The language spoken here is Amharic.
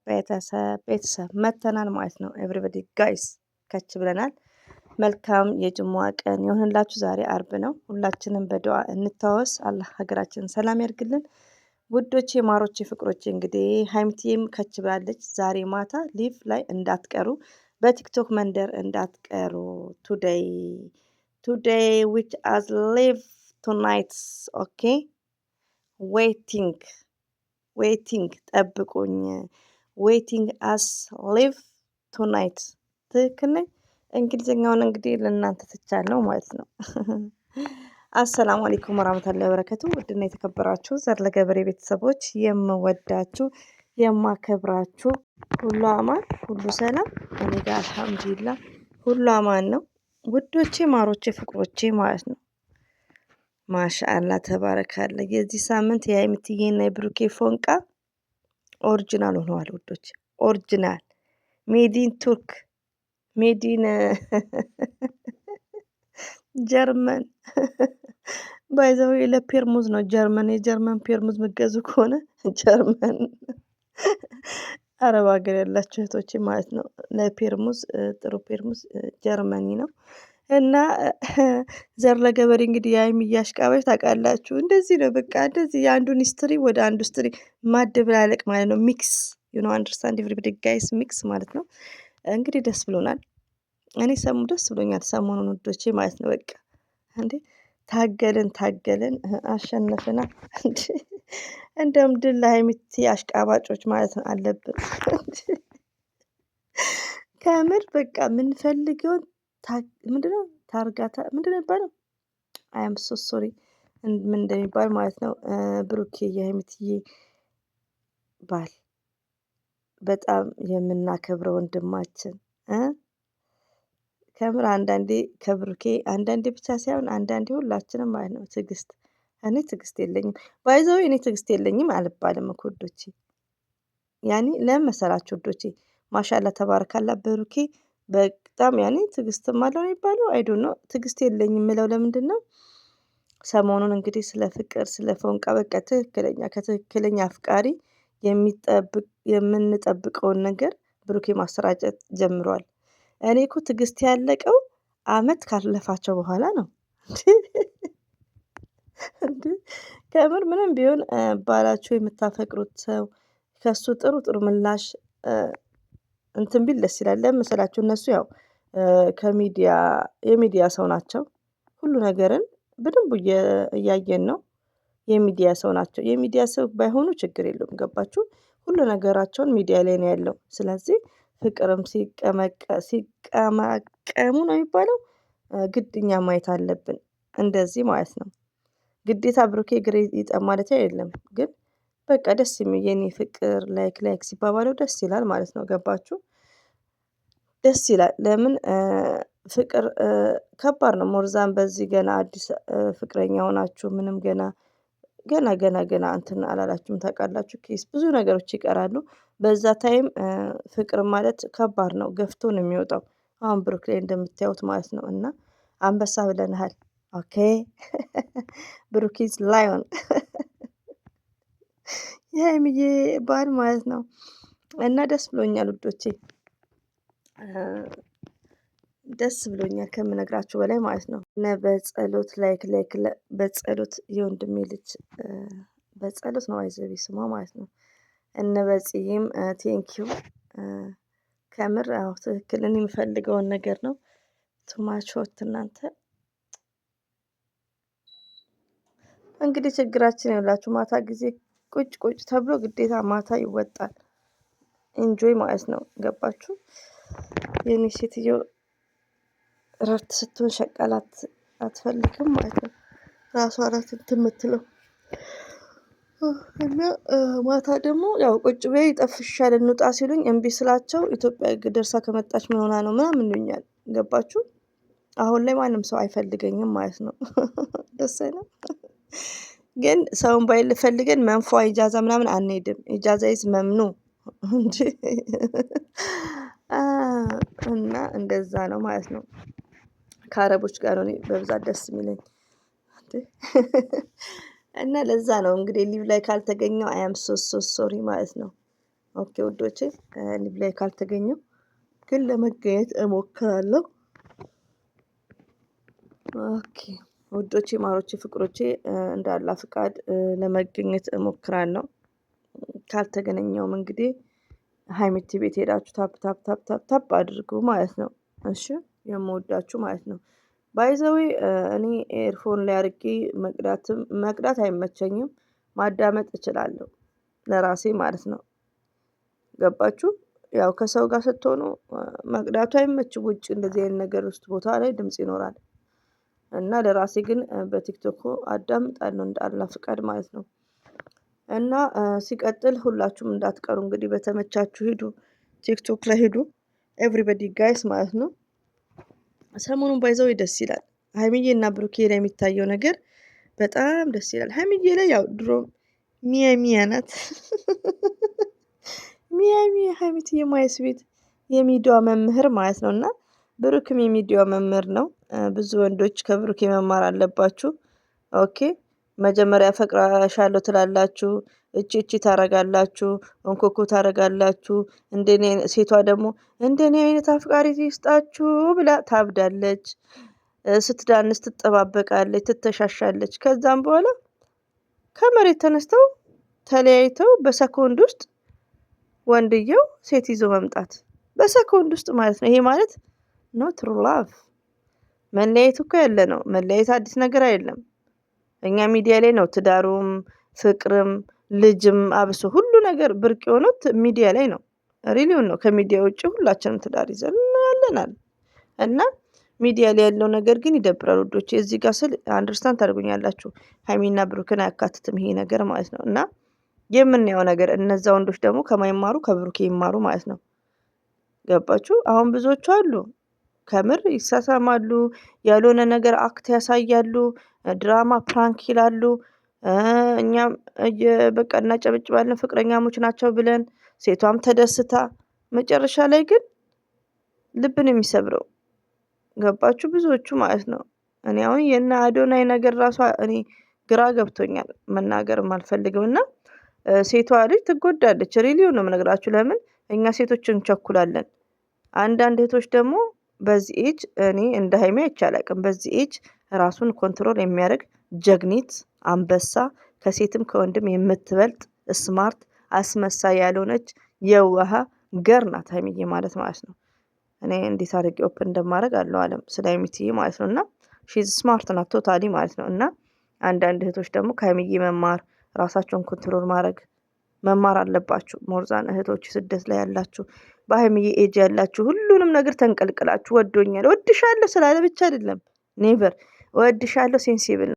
ቤተሰብ መተናል ማለት ነው። ኤቭሪባዲ ጋይስ ከች ብለናል። መልካም የጅሙዓ ቀን ይሁንላችሁ። ዛሬ አርብ ነው። ሁላችንም በዱዓ እንታወስ። አላህ ሀገራችንን ሰላም ያርግልን። ውዶቼ ማሮቼ ፍቅሮቼ እንግዲህ ሀይሚቲም ከች ብላለች። ዛሬ ማታ ሊቭ ላይ እንዳትቀሩ፣ በቲክቶክ መንደር እንዳትቀሩ። ቱዴይ ዊች አዝ ሊቭ ቱናይትስ ኦኬ ዌይቲንግ ጠብቁኝ። ዌይቲንግ አስ ሊቭ ቱናይት ትክክል ነኝ። እንግሊዝኛውን እንግዲህ ለእናንተ ትቻለው ማለት ነው። አሰላሙ አለይኩም ወራህመቱላሂ ወበረከቱ። ውድና የተከበራችሁ ዘር ለገበሬ ቤተሰቦች የምወዳችሁ የማከብራችሁ፣ ሁሉ አማን ሁሉ ሰላም፣ እኔ ጋር አልሐምዱሊላህ ሁሉ አማን ነው። ውዶቼ ማሮቼ ፍቅሮቼ ማለት ነው። ማሻአላ ተባረካለ። የዚህ ሳምንት የሀይሚትዬና የብሩኬ ፎንቃ ኦሪጂናል ሆነዋል ውዶች። ኦሪጂናል ሜዲን ቱርክ ሜዲን ጀርመን ባይዘው ለፔርሙዝ ነው። ጀርመን የጀርመን ፔርሙዝ ምገዙ ከሆነ ጀርመን አረብ ሀገር ያላችሁ እህቶቼ ማለት ነው። ለፔርሙዝ ጥሩ ፔርሙዝ ጀርመኒ ነው። እና ዘር ለገበሬ እንግዲህ የሀይሚዬ አሽቃባጭ ታውቃላችሁ። እንደዚህ ነው በቃ እንደዚህ የአንዱን ሂስትሪ ወደ አንዱ ሂስትሪ ማደበላለቅ ማለት ነው። ሚክስ ዩ ኖ አንደርስታንድ ኤቭሪባዲ ጋይስ ሚክስ ማለት ነው። እንግዲህ ደስ ብሎናል። እኔ ደስ ብሎኛል ሰሞኑን ውዶቼ ማለት ነው። በቃ እንዴ ታገልን አሸነፍና እንዴ እንደውም ድል ለሀይሚቲ አሽቃባጮች ማለት ነው አለብን። ከምር በቃ የምንፈልገውን ምንድነው ታርጋታ ምንድነው የሚባለው? አይ አም ሶ ሶሪ ምን እንደሚባል ማለት ነው። ብሩኬ የሀይሚትዬ ባል በጣም የምናከብረው ወንድማችን ከምር አንዳንዴ ከብሩኬ አንዳንዴ ብቻ ሳይሆን አንዳንዴ ሁላችንም ማለት ነው ትዕግስት እኔ ትዕግስት የለኝም። ባይ ዘ ዌይ እኔ ትዕግስት የለኝም አልባልም እኮ ውዶቼ። ያኔ ለምን መሰላችሁ ውዶቼ? ማሻአላ ተባረካላ ብሩኬ በጣም ያኔ ትዕግስትም አለው የሚባለው አይ ዶንት ኖ። ትዕግስት የለኝም የምለው ለምንድን ነው? ሰሞኑን እንግዲህ ስለ ፍቅር ስለ ፎንቃ በቃ ከትክክለኛ አፍቃሪ የምንጠብቀውን ነገር ብሩኬ ማሰራጨት ጀምሯል። እኔ እኮ ትዕግስት ያለቀው አመት ካለፋቸው በኋላ ነው። እንዴ ከምር ምንም ቢሆን ባላችሁ የምታፈቅሩት ሰው ከሱ ጥሩ ምላሽ እንትን ቢል ደስ ይላል። ለምን መሰላችሁ? እነሱ ያው የሚዲያ ሰው ናቸው። ሁሉ ነገርን በደንብ እያየን ነው። የሚዲያ ሰው ናቸው። የሚዲያ ሰው ባይሆኑ ችግር የለውም። ገባችሁ? ሁሉ ነገራቸውን ሚዲያ ላይ ነው ያለው። ስለዚህ ፍቅርም ሲቀማቀሙ ነው የሚባለው ግድ እኛ ማየት አለብን። እንደዚህ ማለት ነው። ግዴታ ብሩኬ ግሬ ይጠብ ማለት አይደለም። ግን በቃ ደስ የሚል የኔ ፍቅር ላይክ ሲባባለው ደስ ይላል ማለት ነው። ገባችሁ? ደስ ይላል። ለምን ፍቅር ከባድ ነው። ሞርዛን በዚህ ገና አዲስ ፍቅረኛ ሆናችሁ ምንም ገና እንትን አላላችሁም ታውቃላችሁ። ኬስ ብዙ ነገሮች ይቀራሉ። በዛ ታይም ፍቅር ማለት ከባድ ነው። ገፍቶ ነው የሚወጣው። አሁን ብሩክ ላይ እንደምታዩት ማለት ነው። እና አንበሳ ብለንሃል። ኦኬ ብሩክ ኢዝ ላዮን የሀይሚዬ ባል ማለት ነው። እና ደስ ብሎኛል ውዶቼ። ደስ ብሎኛል ከምነግራችሁ በላይ ማለት ነው። እና በጸሎት ላይክ በጸሎት የወንድሜ ልጅ በጸሎት ነው አይዘቤ ስሟ ማለት ነው። እነ በጽይም ቴንኪው ከምር አዎ ትክክል እኔ የምፈልገውን ነገር ነው። ቱማቾት እናንተ እንግዲህ ችግራችን ይኸውላችሁ ማታ ጊዜ ቁጭ ተብሎ ግዴታ ማታ ይወጣል። ኢንጆይ ማለት ነው። ገባችሁ? የኔ ሴትዮ እረፍት ስትሆን ሸቀላት አትፈልግም ማለት ነው። ራሷ ናት እንትን የምትለው እና ማታ ደግሞ ያው ቁጭ በይ ይጠፍሻል እንውጣ ሲሉኝ እምቢ ስላቸው ኢትዮጵያ ደርሳ ከመጣች ምን ሆና ነው ምናምን ይሉኛል። ገባችሁ? አሁን ላይ ማንም ሰው አይፈልገኝም ማለት ነው። ደስ አይልም። ግን ሰውን ባይል ፈልገን መንፏ ኢጃዛ ምናምን አንሄድም። ኢጃዛ ይዝ መምኑ እንጂ እና እንደዛ ነው ማለት ነው። ከአረቦች ጋር ነው በብዛት ደስ የሚለኝ። እና ለዛ ነው እንግዲህ ሊቭ ላይ ካልተገኘው አያም ሶሪ ማለት ነው። ኦኬ ውዶቼ ሊቭ ላይ ካልተገኘው ግን ለመገኘት እሞክራለሁ። ኦኬ ውዶቼ ማሮቼ ፍቅሮቼ እንዳላ ፍቃድ ለመገኘት እሞክራለሁ። ካልተገናኘውም እንግዲህ ሀይሚቲ ቤት ሄዳችሁ ታፕ ታፕ ታፕ ታፕ ታፕ አድርጉ ማለት ነው። እሺ የምወዳችሁ ማለት ነው። ባይ ዘ ዌይ እኔ ኤርፎን ላይ አድርጌ መቅዳት አይመቸኝም። ማዳመጥ እችላለሁ ለራሴ ማለት ነው። ገባችሁ? ያው ከሰው ጋር ስትሆኑ መቅዳቱ አይመችም። ውጭ እንደዚህ አይነት ነገር ውስጥ ቦታ ላይ ድምጽ ይኖራል። እና ለራሴ ግን በቲክቶክ አዳምጣለሁ እንደ አላህ ፍቃድ ማለት ነው። እና ሲቀጥል ሁላችሁም እንዳትቀሩ እንግዲህ በተመቻችሁ ሂዱ፣ ቲክቶክ ላይ ሂዱ። ኤቭሪባዲ ጋይስ ማለት ነው። ሰሞኑን ባይዘው ደስ ይላል። ሀይሚዬ እና ብሩኬ ላይ የሚታየው ነገር በጣም ደስ ይላል። ሀይሚዬ ላይ ያው ድሮ ሚያ ሚያ ናት። ሚያ ሚያ ሀይሚት የማይስ ቤት የሚዲያዋ መምህር ማለት ነው። እና ብሩክም የሚዲያዋ መምህር ነው። ብዙ ወንዶች ከብሩኬ መማር አለባችሁ። ኦኬ መጀመሪያ ፈቅራሻለሁ ትላላችሁ፣ እቺ ታረጋላችሁ፣ እንኮኮ ታረጋላችሁ። እንደኔ ሴቷ ደግሞ እንደኔ አይነት አፍቃሪ ይስጣችሁ ብላ ታብዳለች። ስትዳንስ ትጠባበቃለች፣ ትተሻሻለች። ከዛም በኋላ ከመሬት ተነስተው ተለያይተው በሰኮንድ ውስጥ ወንድየው ሴት ይዞ መምጣት በሰኮንድ ውስጥ ማለት ነው። ይሄ ማለት ኖ ትሩ ላቭ። መለያየት እኮ ያለ ነው። መለያየት አዲስ ነገር አይደለም። እኛ ሚዲያ ላይ ነው ትዳሩም ፍቅርም ልጅም አብሶ ሁሉ ነገር ብርቅ የሆነው ሚዲያ ላይ ነው። ሪሊውን ነው። ከሚዲያ ውጭ ሁላችንም ትዳር ይዘን ያለናል። እና ሚዲያ ላይ ያለው ነገር ግን ይደብራል ውዶቼ። እዚህ ጋር ስል አንደርስታንድ ታደርጉኛላችሁ። ሀይሚና ብሩክን አያካትትም ይሄ ነገር ማለት ነው። እና የምናየው ነገር እነዛ ወንዶች ደግሞ ከማይማሩ ከብሩኬ ይማሩ ማለት ነው። ገባችሁ? አሁን ብዙዎቹ አሉ ከምር ይሳሳማሉ፣ ያልሆነ ነገር አክት ያሳያሉ፣ ድራማ ፕራንክ ይላሉ። እኛም በቃ እናጨበጭባለን ፍቅረኛሞች ናቸው ብለን፣ ሴቷም ተደስታ፣ መጨረሻ ላይ ግን ልብን የሚሰብረው ገባችሁ? ብዙዎቹ ማለት ነው። እኔ አሁን የእነ አዶናይ ነገር ራሷ እኔ ግራ ገብቶኛል፣ መናገርም አልፈልግም። እና ሴቷ ልጅ ትጎዳለች። ሪሊው ነው የምነግራችሁ። ለምን እኛ ሴቶች እንቸኩላለን። አንዳንድ እህቶች ደግሞ በዚህ ኤጅ እኔ እንደ ሀይሜ አይቻላቅም። በዚህ ኤጅ ራሱን ኮንትሮል የሚያደርግ ጀግኒት አንበሳ፣ ከሴትም ከወንድም የምትበልጥ ስማርት አስመሳይ ያልሆነች የዋሃ ገር ናት ሀይሚዬ ማለት ነው። እኔ እንዴት አድርጌ ኦፕን እንደማድረግ አለው አለም ስለ ሀይሚዬ ማለት ነው። እና ሺዝ ስማርት ናት ቶታሊ ማለት ነው። እና አንዳንድ እህቶች ደግሞ ከሀይሚዬ መማር፣ ራሳቸውን ኮንትሮል ማድረግ መማር አለባችሁ። ሞርዛን እህቶች ስደት ላይ ያላችሁ፣ በሀይሚዬ ኤጅ ያላችሁ ሁሉንም ነገር ተንቀልቅላችሁ ወዶኛል ወድሻለሁ ስላለ ብቻ አይደለም። ኔቨር ወድሻለሁ ሴንሲብል